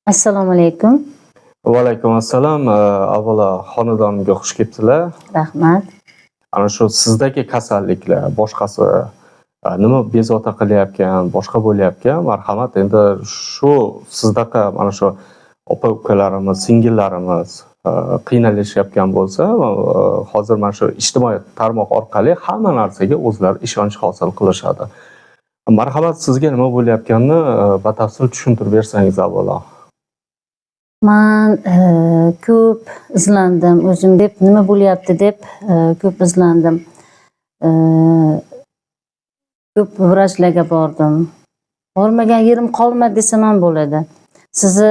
Assalomu alaykum. Va alaykum assalom. Avvalo xonadonimga xush kelibsizlar. Rahmat. Ana shu sizdagi kasalliklar, boshqasi nima bezovta qilyapkan, boshqa bo'layapkan, marhamat endi shu sizdaqa mana shu opa-ukalarimiz, singillarimiz qiynalishayotgan bo'lsa, hozir mana shu ijtimoiy tarmoq orqali hamma narsaga o'zlari ishonch hosil qilishadi. Marhamat, sizga nima bo'layotganini batafsil tushuntirib bersangiz avvalo. Men ko'p izlandim, o'zim deb nima bo'lyapti deb ko'p izlandim. Ko'p vrachlarga bordim. Bormagan yerim qolmadi desam ham bo'ladi. Sizni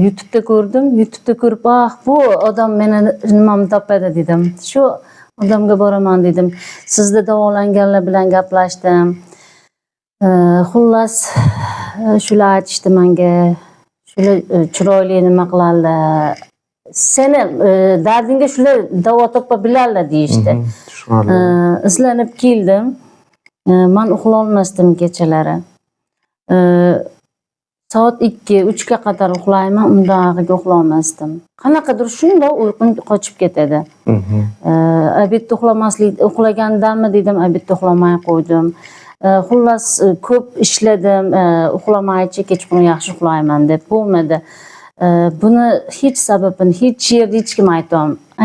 YouTube'da ko'rdim. YouTube'da ko'rib, bu odam meni nimamni topadi dedim. Shu odamga boraman dedim. Sizda davolanganlar bilan gaplashdim. Xullas, shular aytishdi menga. Chiroyli nima qiladilar. Seni dardingga shular davo topa biladilar deyishdi. Izlanib keldim. Men uxlay olmasdim kechalari. Soat 2-3 ga qadar uxlayman, undan og'riga uxlay olmasdim. Qanaqadir shunday uyqum qochib ketadi. Obedda uxlagandanmi dedim, obedda uxlamay qo'ydim. Xullas ko'p ishladim, uxlamaychi kechqurun yaxshi uxlayman deb bo'lmadi. Buni hech sababini hech yerda hech kim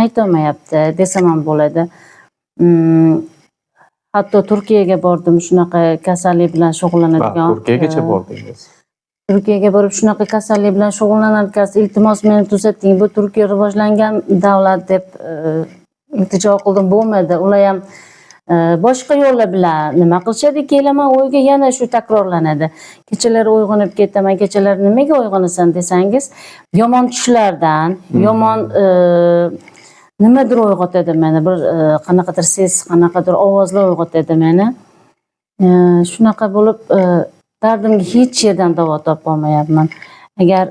aytolmayapti desam ham bo'ladi. Hatto Turkiyaga bordim, shunaqa kasallik bilan shug'ullanadigan. Turkiyagacha bordingiz. Turkiyaga borib shunaqa kasallik bilan shug'ullanadigan, iltimos meni tuzating, bu Turkiya rivojlangan davlat deb iltijo qildim, bo'lmadi. Ular ham boshqa yo'llar bilan nima qilishadi, kelaman o'yga yana shu takrorlanadi. Kechalari uyg'onib ketaman, kechalari nimaga uyg'onasan desangiz, yomon tushlardan, yomon nimadir uyg'otadi meni, bir qanaqadir ses, qanaqadir ovozlar uyg'otadi meni. Shunaqa bo'lib, dardimga hech yerdan davo topa olmayapman. Agar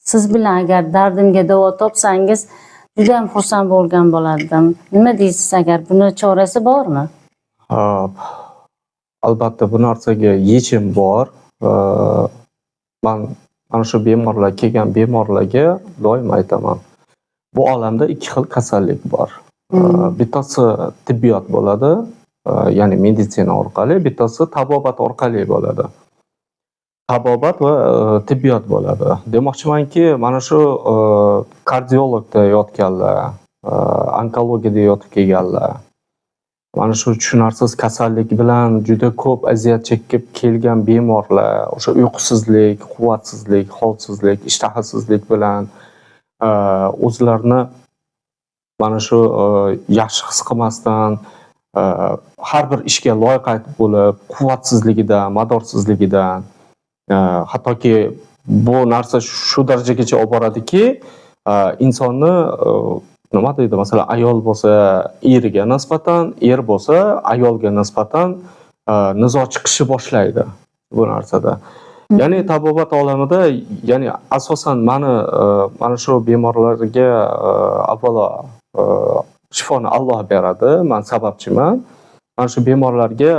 siz bilan agar dardimga davo topsangiz, juda ham xursand bo'lgan bo'lardim. Nima deysiz, agar buni chorasi bormi? Albatta bu narsaga yechim bor. Men mana shu bemorlar kelgan bemorlarga doim aytaman. Bu olamda ikki xil kasallik bor. Bittasi tibbiyot bo'ladi, ya'ni meditsina orqali, bittasi tabobat orqali bo'ladi. Tabobat va tibbiyot bo'ladi. Demoqchimanki, mana shu kardiologda yotganlar, onkologiyada yotib kelganlar, mana shu tushunarsiz kasallik bilan juda ko'p aziyat chekib kelgan bemorlar, o'sha uyqusizlik, quvvatsizlik, holsizlik, ishtahasizlik bilan o'zlarini mana shu yaxshi his qilmasdan, har bir ishga loyiq bo'lib, quvvatsizligidan, madorsizligidan, hattoki bu narsa shu darajagacha olib boradiki, insonni nima deydi, masalan, ayol bo'lsa eriga nisbatan, er bo'lsa ayolga nisbatan nizo chiqishi boshlaydi bu narsada. Ya'ni tabobat olamida, ya'ni asosan mana shu bemorlarga avvalo shifoni Alloh beradi, men sababchiman. Mana shu bemorlarga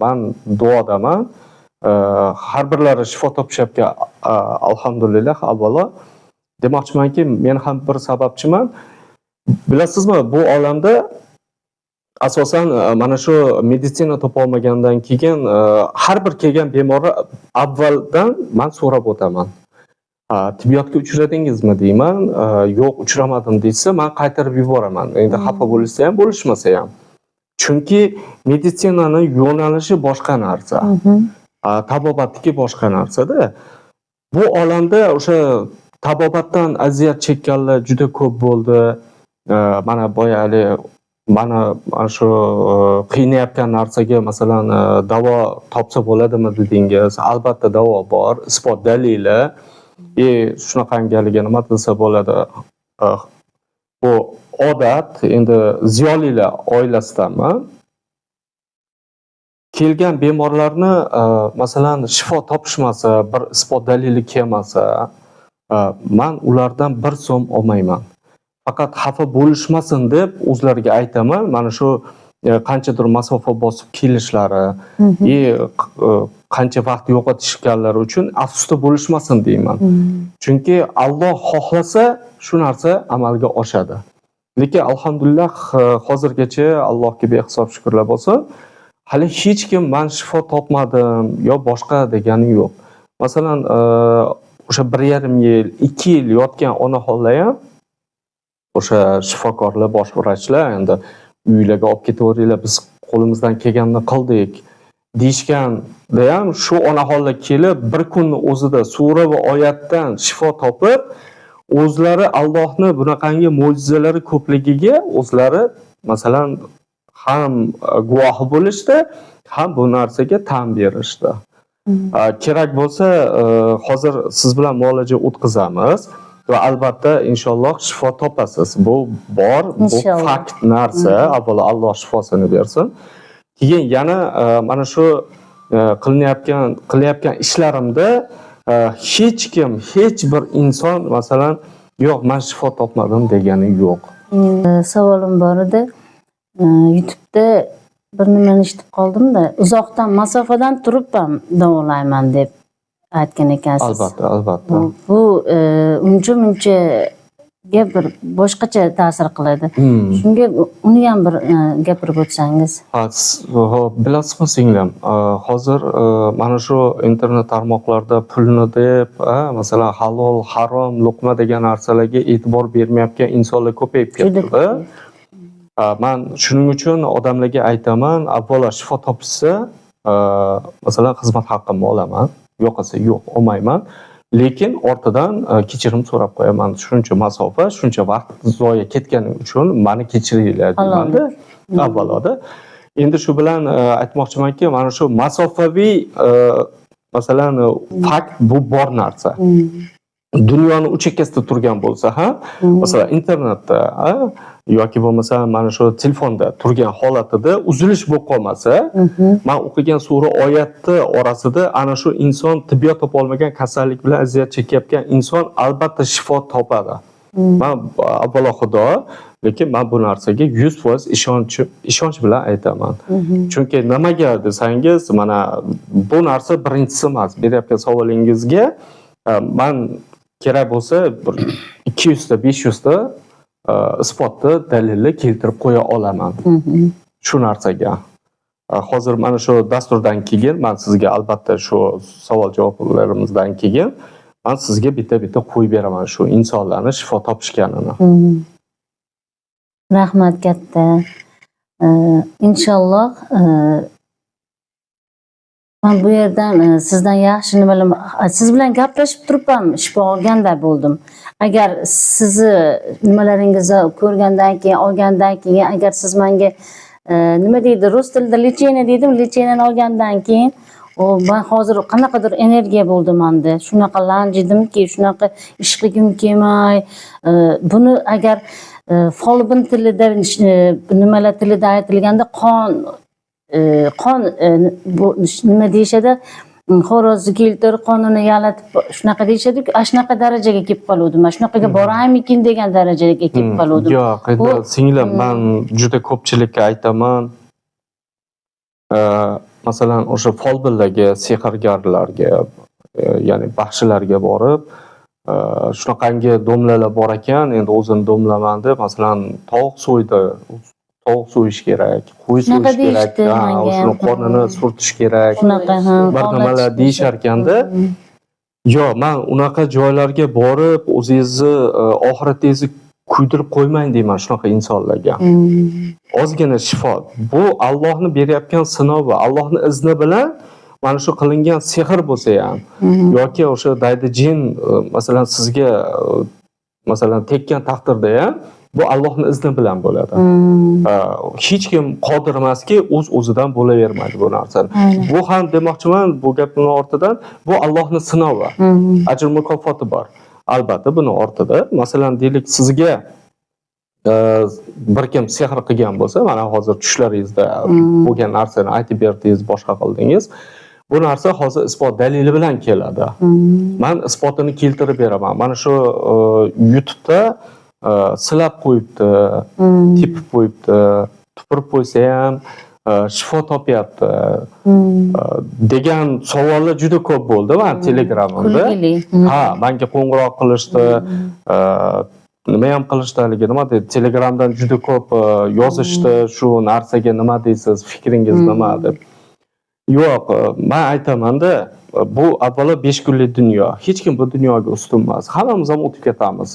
men duodaman. Har birlari shifo topishyapti, alhamdulillah. Avvalo demoqchimanki, men ham bir sababchiman. Bilasizmi, bu olamda asosan mana shu meditsina topa olmagandan keyin har bir kelgan bemorni avvaldan men so'rab o'taman. Tibbiyotga uchradingizmi deyman, yo'q uchramadim desa, men qaytarib yuboraman. Endi xafa bo'lsa ham, bo'lishmasa ham. Chunki meditsinaning yo'nalishi boshqa narsa. Tabobatniki boshqa narsada. Bu olamda o'sha tabobatdan aziyat chekkanlar juda ko'p bo'ldi. Mana boyali mana shu qiynayotgan narsaga masalan davo topsa bo'ladimi dedingiz. Albatta davo bor, isbot dalili. Shunaqangaligi nima desa bo'ladi. Bu odat, endi ziyolilar oilasidanmi? Kelgan bemorlarni masalan shifo topishmasa, bir isbot dalili kelmasa, men ulardan 1 so'm olmayman. Faqat xafa bo'lishmasin deb o'zlariga aytaman. Mana shu qanchadir masofa bosib kelishlari qancha vaqt yo'qotishganlari uchun afsusda bo'lishmasin deyman. Chunki Alloh xohlasa shu narsa amalga oshadi. Lekin alhamdulillah hozirgacha Allohga behisob shukrlar bo'lsin. Hali hech kim men shifo topmadim yo boshqa degani yo'q. Masalan, o'sha 1,5 yil, 2 yil yotgan onaxonlar ham o'sha shifokorlar, bosh vrachlar endi uylarga olib ketaveringlar, biz qo'limizdan kelganini qildik deyishganda ham shu onaxonlar kelib bir kunning o'zida sura va oyatdan shifo topib, o'zlari Allohning bunaqangi mo'jizalari ko'pligiga o'zlari masalan ham guvohi bo'lishdi, ham bu narsaga tan berishdi. Kerak bo'lsa hozir siz bilan muolaja o'tkazamiz va albatta inshaalloh shifo topasiz. Bu bor, bu fakt narsa. Avvalo Alloh shifosini bersin. Keyin yana mana shu qilayotgan ishlarimda hech kim, hech bir inson masalan yo'q, men shifo topmadim degani yo'q. Savolim bor edi. YouTube'da bir nimani eshitib qoldim-da, uzoqdan, masofadan turib ham davolayman deb aytgan ekansiz. Albatta. Bu uncha-munchaga bir boshqacha ta'sir qiladi. Shunga uni ham bir gapirib o'tsangiz. Bilasizmi singlim, hozir mana shu internet tarmoqlarda pulni deb, masalan halol, harom, luqma degan narsalarga e'tibor bermayotgan insonlar ko'payib ketdi. Men shuning uchun odamlarga aytaman, avvalo shifo topsa, masalan xizmat haqqimni olaman, yo'qsa yo'q, olmayman. Lekin ortidan kechirim so'rab qo'yaman. Shuncha masofa, shuncha vaqt zoya ketgani uchun meni kechiringlar deyman-da. Avvaloda. Endi shu bilan aytmoqchimanki, mana shu masofaviy masalan fakt bu bor narsa. Dunyoni uch chekkasida turgan bo'lsa ham, masalan internetda yoki bo'lmasa mana shu telefonda turgan holatida uzilish bo'lib qolmasa, men o'qigan sura oyatni orasida ana shu inson tibbiyot topa olmagan kasallik bilan aziyat chekayotgan inson albatta shifo topadi. Men avvalo Xudo, lekin men bu narsaga 100% ishonch bilan aytaman. Chunki nimaga desangiz, mana bu narsa birinchisi emas. Berayotgan savolingizga men kerak bo'lsa 200 ta 500 ta isbotni dalilni keltirib qo'ya olaman shu narsaga. Hozir mana shu dasturdan keyin men sizga albatta shu savol javoblarimizdan keyin men sizga bitta qo'yib beraman shu insonlarning shifo topishganini. Rahmat katta. Inshaalloh men bu yerdan sizdan yaxshi nimalar, siz bilan gaplashib turib ham shifo olganda bo'ldim. Agar sizni nimalaringizni ko'rgandan keyin, olgandan keyin, agar siz menga nima deydi, rus tilida lecheniya dedim, lecheniyadan olgandan keyin men hozir qanaqadir energiya bo'ldi menda. Shunaqa lanjidimki, shunaqa ishqigim kelmay, buni agar folbin tilida, nimalar tilida aytilganda qon bu nima deyishadi, xo'rozni keltirib qonini yalatib shunaqa deyishadi-ku, shunaqa darajaga kelib qoldim. Men shunaqaga boraymikin degan darajaga kelib qoldim. Yo'q, singlim, men juda ko'pchilikka aytaman. Masalan, o'sha folbinlarga, sehrgarlarga, ya'ni baxshilarga borib, shunaqangi domlalar bor ekan, endi o'zim domlaman deb, masalan, tovuq so'ydi. Tovuq so'yish kerak, qo'y so'yish kerak, o'shani qornini surtish kerak, bir nimalar deyishar ekanda. Yo'q, men unaqa joylarga borib, o'zingizni oxiratingizni kuydirib qo'ymang deyman shunaqa insonlarga. Ozgina shifo. Bu Allohning berayotgan sinovi, Allohning izni bilan mana shu qilingan sehr bo'lsa ham yoki o'sha daydi jin masalan sizga masalan tekkan taqdirda ham bu Allohning izni bilan bo'ladi. Hech kim qodir emaski, o'z-o'zidan bo'lavermaydi bu narsa. Bu ham demoqchiman, bu gapning ortidan bu Allohning sinovi. Ajr mukofoti bor. Albatta buni ortida, masalan deylik sizga bir kim sehr qilgan bo'lsa, mana hozir tushlaringizda bo'lgan narsani aytib berdingiz, boshqa qildingiz. Bu narsa hozir isbot dalili bilan keladi. Men isbotini keltirib beraman. Mana shu YouTube'da silab qo'yibdi, tepib qo'yibdi, tupurib qo'ysa ham shifo topyapti degan savollar juda ko'p bo'ldi man Telegramimda. Kulgili. Ha, menga qo'ng'iroq qilishdi, nima ham qilishdi, nima deydi, Telegramdan juda ko'p yozishdi, shu narsaga nima deysiz, fikringiz nima deb. Yo'q, men aytaman-da, bu avvalo 5 kunlik dunyo. Hech kim bu dunyoga ustun emas. Hammamiz ham o'tib ketamiz.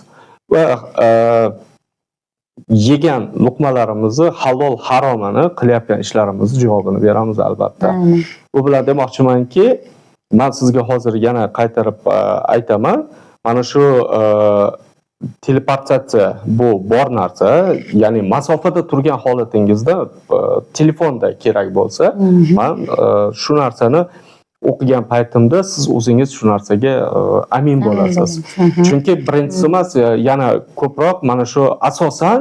Va yegan luqmalarimizni, halol haromini, qilayotgan ishlarimizni javobini beramiz albatta. Bu bilan demoqchimanki, men sizga hozir yana qaytarib aytaman. Mana shu teleportatsiya bu bor narsa, ya'ni masofada turgan holatingizda telefonda kerak bo'lsa, men shu narsani o'qigan paytimda siz o'zingiz shu narsaga amin bo'lasiz. Chunki birinchisi emas, yana ko'proq mana shu asosan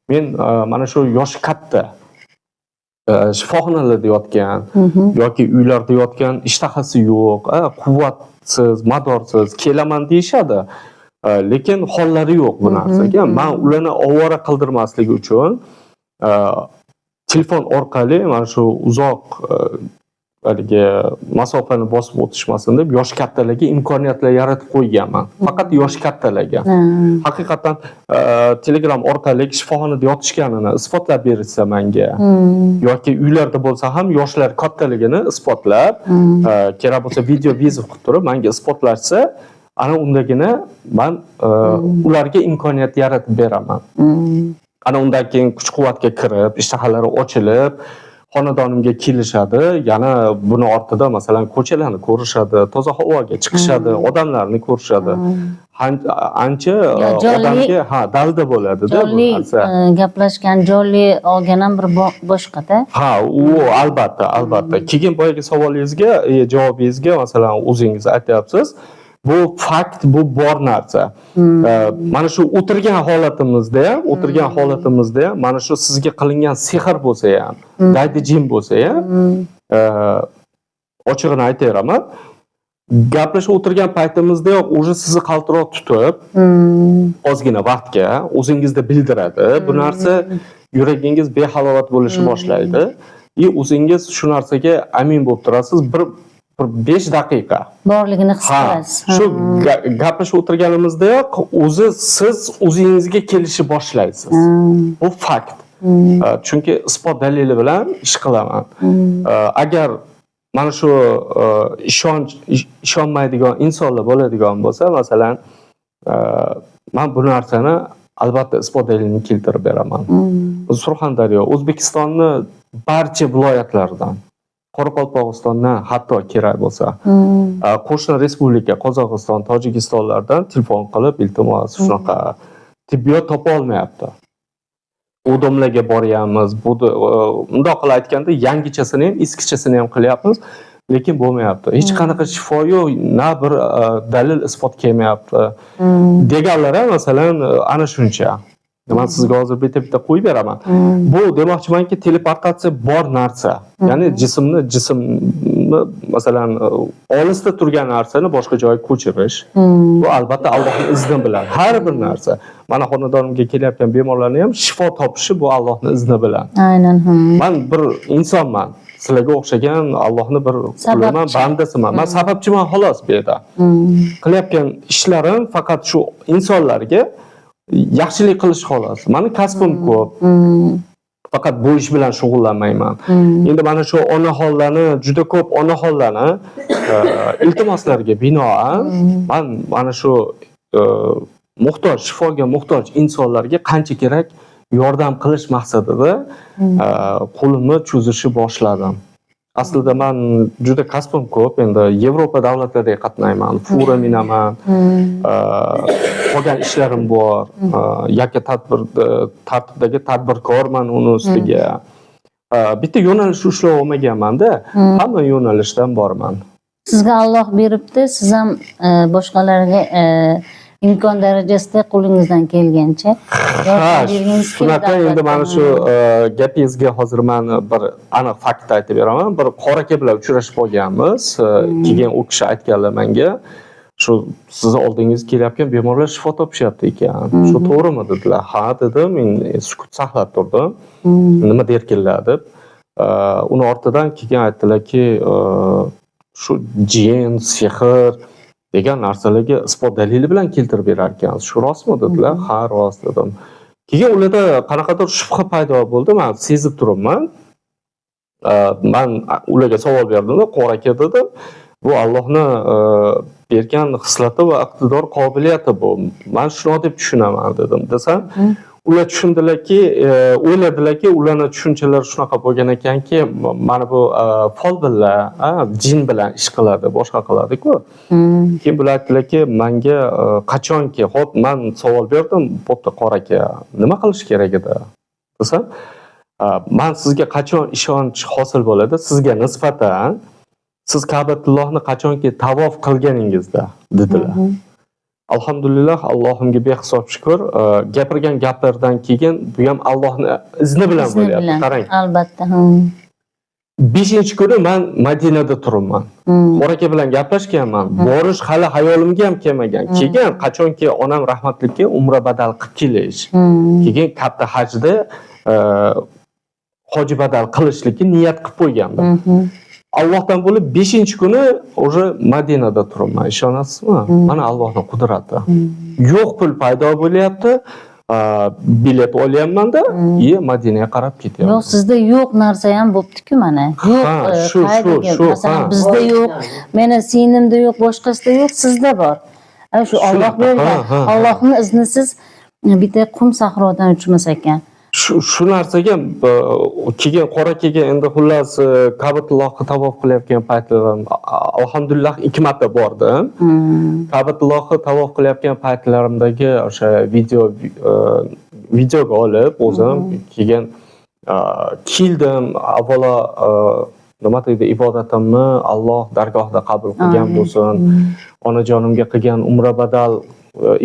men mana shu yoshi katta shifoxonalarda yotgan yoki uylarda yotgan, ishtahasi yo'q, quvvatsiz, madorsiz kelaman deyishadi. Lekin hollari yo'q bu narsaga. Men ularni ovora qildirmaslik uchun telefon orqali mana shu uzoq masofani bosib o'tishmasin deb yosh kattalarga imkoniyatlar yaratib qo'yganman. Faqat yosh kattalarga. Haqiqatan Telegram orqali shifoxonada yotishganini isbotlab bersa menga yoki uylarda bo'lsa ham yoshlar kattaligini isbotlab, kerak bo'lsa video viziv qilib turib menga isbotlashsa, ana undagina men ularga imkoniyat yaratib beraman. Ana undan keyin kuch-quvvatga kirib, ishtahalari ochilib, xonadonimga kelishadi, yana buni ortida masalan ko'chalarni ko'rishadi, toza havoga chiqishadi, odamlarni ko'rishadi. Ancha odamga dalda bo'ladi-da bu narsa. Gaplashgan, jonli olgan ham bir boshqa-da. Ha, u albatta. Keyin boyagi savolingizga, javobingizga masalan o'zingiz aytyapsiz. Bu fakt, bu bor narsa. Mana shu o'tirgan holatimizda ham, mana shu sizga qilingan sehr bo'lsa ham, daydi jin bo'lsa ham, ochig'ini aytaveraman, gaplashib o'tirgan paytimizda o'zi sizni qaltiroq tutib, ozgina vaqtga o'zingizda bildiradi. Bu narsa yuragingiz behalovat bo'lishni boshlaydi. O'zingiz shu narsaga amin bo'lib turasiz. Bir 5 daqiqa borligini his qilasiz. Shu gaplashib o'tirganimizdayoq siz o'zingizga kelishni boshlaysiz. Bu fakt. Chunki isbot dalili bilan ish qilaman. Agar mana shu ishonmaydigan insonlar bo'ladigan bo'lsa, masalan, men bu narsani albatta isbot dalilini keltirib beraman. Surxondaryo, O'zbekistonning barcha viloyatlaridan, Qoraqalpog'istondan hatto kerak bo'lsa, qo'shni respublika Qozog'iston, Tojikistonlardan telefon qilib, iltimos, shunaqa tibbiyot topa olmayapti. U domlaga boryapmiz. Bundoq qilib aytganda, yangichasini ham, eskichasini ham qilyapmiz, lekin bo'lmayapti. Hech qanaqa shifo yo'q, na bir dalil isbot kelmayapti. Deganlar masalan ana shuncha. Men sizga hozir bitta qo'yib beraman. Bu demoqchimanki, teleportatsiya bor narsa. Ya'ni jismni masalan olisda turgan narsani boshqa joyga ko'chirish. Bu albatta Allohning izni bilan. Har bir narsa. Mana xonadonimga kelayotgan bemorlarning ham shifo topishi bu Allohning izni bilan. Aynan. Men bir insonman. Sizlarga o'xshagan Allohning bir quliman, bandasiman. Men sababchiman xolos bu yerda. Qilayotgan ishlarim faqat shu insonlarga yaxshilik qilish xolos. Meni kasbim ko'p. Faqat bu ish bilan shug'ullanmayman. Endi mana shu onaxonlarni, juda ko'p onaxonlarni iltimoslarga binoan men mana shu muhtoj, shifoga muhtoj insonlarga qancha kerak yordam qilish maqsadida qo'limni cho'zishni boshladim. Aslida men juda kasbim ko'p. Endi Yevropa davlatlariga qatnayman, forum minaman, qolgan ishlarim bor. Yakka tartibdagi tadbirkorman uni ustiga. Bitta yo'nalish ushlab olmaganman-da, hamma yo'nalishdan borman. Sizga Alloh beribdi, siz ham boshqalarga imkon darajasida qo'lingizdan kelgancha shunaqa. Endi mana shu gapingizga hozir men bir aniq fakt aytib beraman. Bir qora aka bilan uchrashib qolganmiz. Keyin u kishi aytganlar menga, shu sizni oldingizga kelayotgan bemorlar shifo topishyapti ekan. Shu to'g'rimi dedilar. Ha dedim, men sukut saqlab turdim. Nima derkinlar deb. Uni ortidan keyin aytdilarki, shu jin, sehr degan narsalarga isbot dalili bilan keltirib berar ekansiz. Shu rostmi dedilar. Ha, rost dedim. Keyin ularda qanaqadir shubha paydo bo'ldi. Men sezib turibman. Men ularga savol berdim, qora aka dedim. Bu Allohning bergan xislati va iqtidor qobiliyati bu. Men shuni deb tushunaman dedim. Desam, ular tushundilarki, o'yladilarki, ularning tushunchalari shunaqa bo'lgan ekanki, mana bu folbinlar, jin bilan ish qiladi, boshqa qiladi-ku. Keyin bular aytdilarki, menga qachonki, hop, men savol berdim, bo'pti qora aka, nima qilish kerak edi? Desam, men sizga qachon ishonch hosil bo'ladi? Sizga nisbatan siz Ka'batullohni qachonki tavof qilganingizda dedilar. Alhamdulillah, Allohimga behisob shukr. Gapirgan gaplardan keyin bu ham Allohning izni bilan bo'lyapti. Qarang. Albatta. 5-kuni men Madinada turibman. Qora aka bilan gaplashganman. Borish hali hayolimga ham kelmagan. Keyin qachonki onam rahmatlikka umra badal qilib kelish. Keyin katta hajda hoji badal qilishlikka niyat qilib qo'yganman. Allohdan bo'lib 5-kuni o'sha Madinada turibman. Ishonasizmi? Mana Allohning qudrati. Yo'q pul paydo bo'lyapti. Bilet olyapman-da, Madinaga qarab ketyapman. Yo'q, sizda yo'q narsa ham bo'pti-ku mana. Yo'q, shu. Masalan, bizda yo'q, meni sinimda yo'q, boshqasida yo'q, sizda bor. Shu Alloh bergan. Allohning iznisiz bitta qum sahrodan uchmas ekan. Shu narsaga keyin qora akaga endi xullas Ka'batullohga tavof qilayotgan paytlarim alhamdulillah 2 marta bordim. Ka'batullohga tavof qilayotgan paytlarimdagi o'sha videoga olib o'zim keyin keldim. Avvalo nima deydi, ibodatimni Alloh dargohida qabul qilgan bo'lsin. Onajonimga qilgan umra badal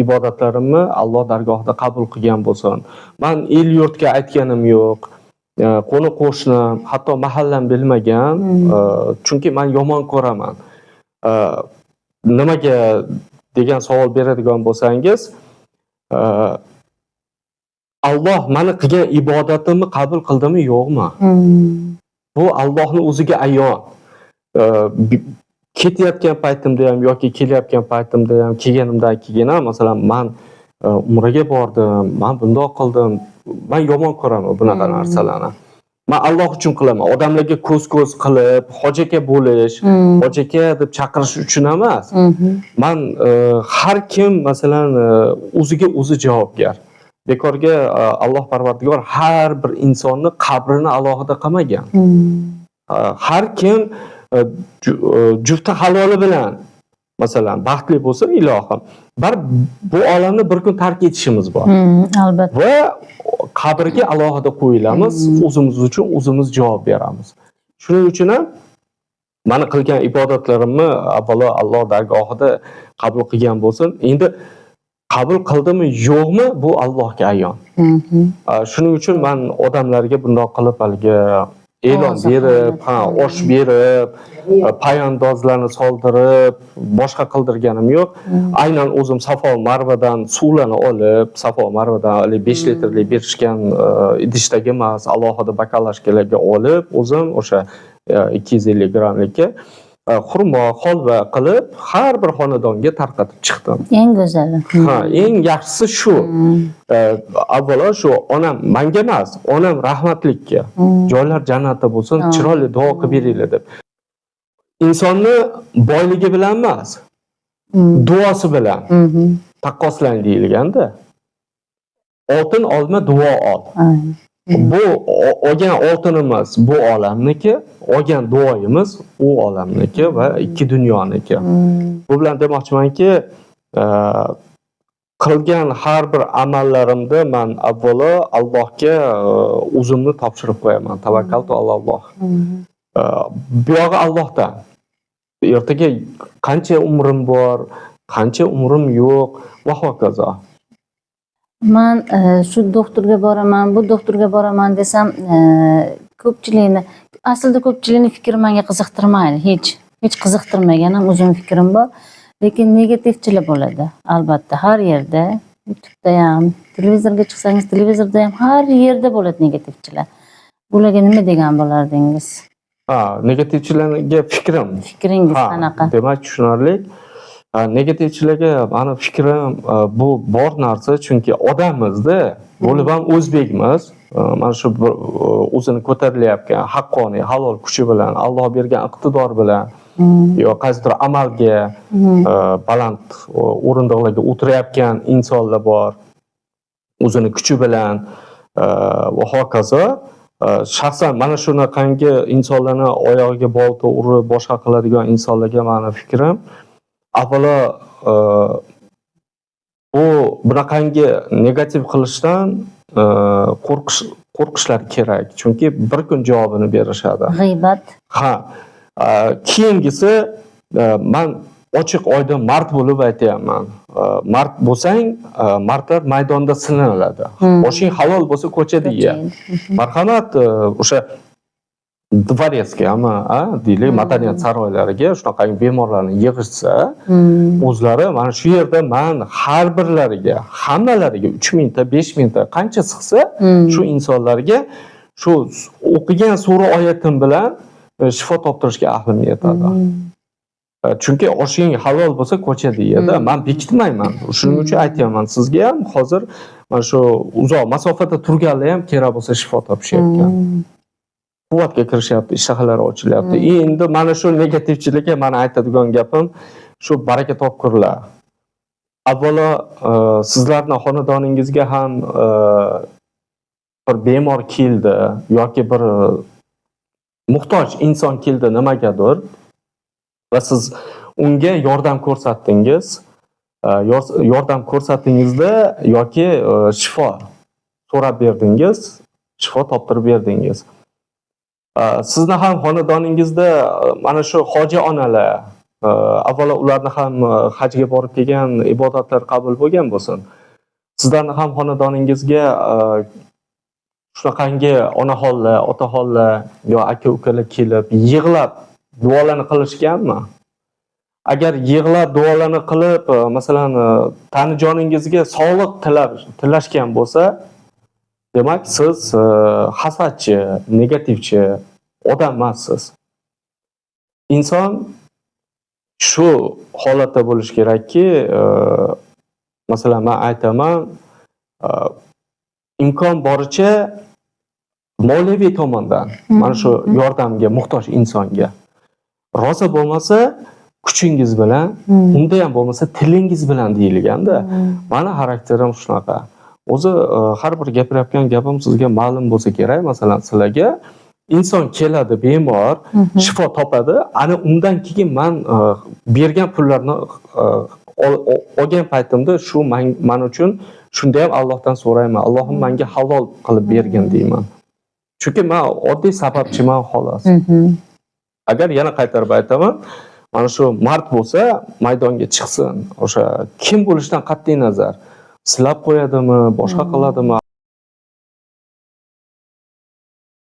ibodatlarimni Alloh dargohida qabul qilgan bo'lsin. Men el yurtga aytganim yo'q. Qo'ni qo'shnim, hatto mahallam bilmagan. Chunki men yomon ko'raman. Nimaga degan savol beradigan bo'lsangiz, Alloh meni qilgan ibodatimni qabul qildimi, yo'qmi? Bu Allohning o'ziga ayon. Ketayotgan paytimda ham yoki kelayotgan paytimda ham, kelganimdan keyin ham, masalan, men umraga bordim, men bundoq qildim. Men yomon ko'raman bunaqa narsalarni. Men Alloh uchun qilaman. Odamlarga ko'z-ko'z qilib, hojaka bo'lish, hojaka deb chaqirish uchun emas. Men har kim masalan o'ziga o'zi javobgar. Bekorga Alloh Parvardigor har bir insonni qabrini alohida qilmagan. Har kim jufti haloli bilan masalan baxtli bo'lsa ilohim, bu olamni bir kun tark etishimiz bor. Albatta. Va qabrga alohida qo'yilamiz, o'zimiz uchun o'zimiz javob beramiz. Shuning uchun ham meni qilgan ibodatlarimni avvalo Alloh dargohida qabul qilgan bo'lsin. Endi qabul qildimi yo'qmi, bu Allohga ayon. Shuning uchun men odamlarga bundoq qilib haligi e'lon berib, osh berib, payandozlarni soldirib, boshqa qildirganim yo'q. Aynan o'zim Safo Marvadan suvlarni olib, Safo Marvadan 5 litrlik berishgan idishdagi emas, alohida bakalashkalarga olib, o'zim o'sha 250 grammlikka xurmo, holva qilib har bir xonadonga tarqatib chiqdim. Eng go'zali. Eng yaxshisi shu. Avvalo shu onam menga emas, onam rahmatlikka. Joylar jannatda bo'lsin, chiroyli duo qilib beringlar deb. Insonni boyligi bilan emas, duosi bilan taqqoslang deyilganda. Oltin olma, duo ol. Bu olgan oltinimiz bu olamniki, olgan duoyimiz u olamniki va ikki dunyoniki. Bu bilan demoqchimanki, qilgan har bir amallarimda men avvalo Allohga o'zimni topshirib qo'yaman. Tavakkaltu alalloh. Bu yog'i Allohdan. Ertaga qancha umrim bor, qancha umrim yo'q va hokazo. Men shu doktorga boraman, bu doktorga boraman desam, ko'pchilikni fikri menga qiziqtirmaydi, hech qiziqtirmagan ham o'zim fikrim bor. Lekin negativchilar bo'ladi. Albatta, har yerda, YouTube'da ham, televizorga chiqsangiz, televizorda ham har yerda bo'ladi negativchilar. Bularga nima degan bo'lardingiz? Negativchilarga fikrim. Fikringiz qanaqa? Demak, tushunarli. Negativchilarga mani fikrim bu bor narsa, chunki odammiz-da, bo'lib ham o'zbekmiz. Mana shu o'zini ko'tarilayotgan haqqoniy, halol kuchi bilan, Alloh bergan iqtidor bilan yo qaysidir amalga baland o'rindiqlarga o'tirayotgan insonlar bor. O'zini kuchi bilan va hokazo. Shaxsan mana shunaqangi insonlarni oyog'iga bolta urib boshqa qiladigan insonlarga mani fikrim, avvalo bu bunaqangi negativ qilishdan qo'rqishlar kerak, chunki bir kun javobini berishadi. G'iybat. Keyingisi men ochiq oydin mard bo'lib aytayapman. Mard bo'lsang, mardlar maydonda sinaladi. Oshing halol bo'lsa ko'chada ye. Marhamat, o'sha dvoretsga deylik, madaniyat saroylariga shunaqa bemorlarni yig'ishsa, o'zlari mana shu yerda men har birlariga, hammalariga 3 mingta, 5 mingta qancha sig'sa, shu insonlarga shu o'qigan sura oyatim bilan shifo toptirishga ahlim yetadi. Chunki oshing halol bo'lsa ko'chada yedi. Men bekitmayman. Shuning uchun aytayapman sizga ham hozir mana shu uzoq masofada turganlar ham kerak bo'lsa shifo topishyapti. Quvvatga kirishyapti, ishtahalari ochilyapti. Endi mana shu negativchilikka meni aytadigan gapim shu baraka topkurlar. Avvalo sizlarning xonadoningizga ham bir bemor keldi yoki bir muhtoj inson keldi nimagadir va siz unga yordam ko'rsatdingiz. Yordam ko'rsatdingizda yoki shifo so'rab berdingiz, shifo toptirib berdingiz. Sizni ham xonadoningizda mana shu hoji onalar, avvalo ularni ham hajga borib kelgan, ibodatlar qabul bo'lgan bo'lsin. Sizlarning ham xonadoningizga shunaqangi onaxonlar, otaxonlar yo aka-ukalar kelib yig'lab duolarni qilishganmi? Agar yig'lab duolarni qilib, masalan, tanijoningizga sog'liq tilashgan bo'lsa, demak siz hasadchi, negativchi odam emassiz. Inson shu holatda bo'lish kerakki, masalan, men aytaman, imkon boricha moliyaviy tomondan mana shu yordamga muhtoj insonga rosa bo'lmasa kuchingiz bilan, unda ham bo'lmasa tilingiz bilan deyilganda, meni xarakterim shunaqa. O'zi har bir gapirayotgan gapim sizga ma'lum bo'lsa kerak. Masalan, sizlarga inson keladi, bemor, shifo topadi. Ana undan keyin men bergan pullarni olgan paytimda shu men uchun shunda ham Allohdan so'rayman. Allohim menga halol qilib bergin deyman. Chunki men oddiy sababchiman xolos. Agar yana qaytarib aytaman, mana shu mard bo'lsa maydonga chiqsin. O'sha kim bo'lishidan qat'iy nazar silab qo'yadimi, boshqa qiladimi?